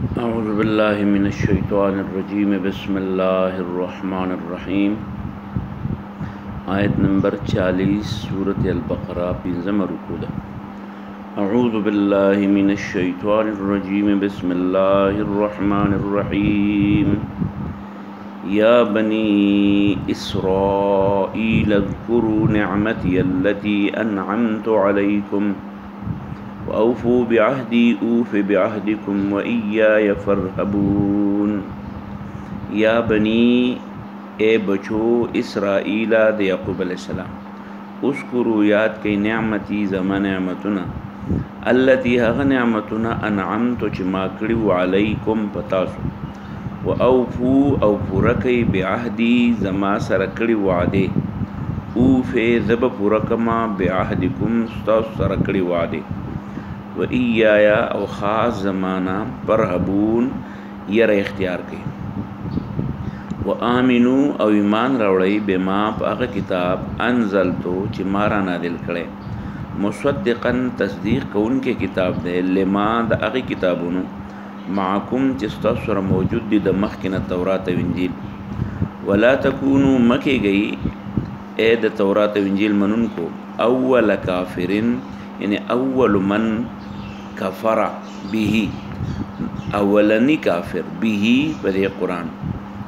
أعوذ بالله من الشيطان الرجيم بسم الله الرحمن الرحيم آیت نمبر 40 سورة البقرہ 15 رکوع ده. أعوذ بالله من الشيطان الرجيم بسم الله الرحمن الرحيم يا بني إسرائيل اذكروا نعمتي التي أنعمت عليكم وأوفوا بعهدي أوف بعهدكم وإياي فارهبون. یا بنی اے بچو اسرائیل د یعقوب علیہ السلام، اذکروا یاد کئی نعمتی زما نعمتنا التي هغه نعمتنا انعمت چې ما کړي علیکم پتاسو، واوفوا او پوره کئی بعهدی زما سره کړي وعده، اوف زب پوره کما بعهدکم ستاسو سره کړي وعده، و ایایا او خاص زمانہ پرهبون یره اختیار کړي، و آمنو او ایمان راوړی بما هغه کتاب انزلتو چې ما را نازل کړي، مصدقا تصدیق کوونکې کتاب دی، لما د هغه کتابونو معکم چې ستاسو سره موجود دي د مخکې نه تورات او انجیل، ولا تکونو مکې گئی اے د تورات او انجیل منونکو اول کافرین یعنی اول من کفر به، اولنی کافر به په قرآن،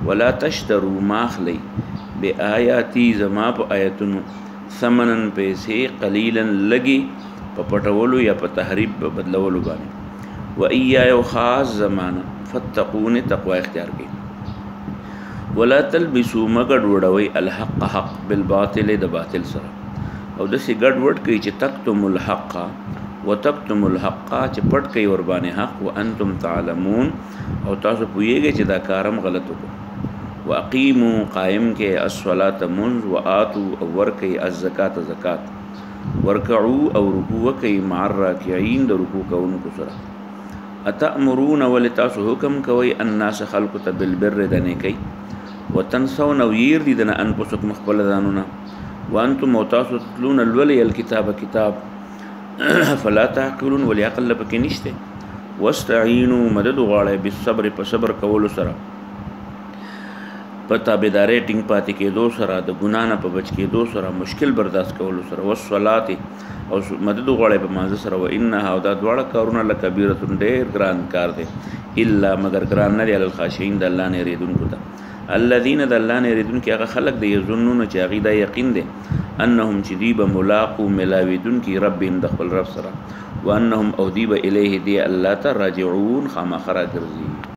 ولا تشترو ماخلی بی آیاتی زما په آیتونو ثمنن پیسې قلیلا لگی په پټولو یا په تحریب په بدلولو باندې، و ایایا خاص زمانہ فتقون تقوا اختیار کړي، ولا تلبسو مګډ وډوي الحق حق بالباطل د باطل سره، او داسې ګډ وډ کوي چې تکتم الحق وتکتم الحق چې پټ کوي ور باندې حق، وانتم تعلمون او تاسو پوهیږئ چې دا کارم غلط وکړو، واقیموا قائم کې الصلاة منز وآتوا او ورکئ الزکات زکات، ورکعوا او رکوع کوي مع الراکعين د رکوع کوونکو سره، اتأمرون ولتاسو حکم کوي الناس خلق ته بالبر د نیکۍ، وتنسون او ير دي دنه انفسکم خپل ځانونه، وانتم تاسو تتلون الولی الكتاب کتاب فلا تعقلون ولی عقل پکې نشته، واستعینوا مدد غواړئ بالصبر په صبر کولو سره، په تابعدارۍ ټینګ پاتې کېدو سره، د ګناه نه په بچ کېدو سره، مشکل برداشت کولو سره، والصلاة او مدد غواړئ په مانځه سره، وانها او دا دواړه کارونه لکبیرة ډېر ګران کار دی، الا مگر ګران نه دی علی الخاشعین د الله نه یریدونکو ته، الذین د الله نه یریدونکي هغه خلک دی یظنون چې هغوی دا یقین دی انهم چې دوی به ملاقو ملاویدونکي ربهم د خپل رب سره، وانهم او دوی به الیه دی الله ته راجعون خامخا راګرځي.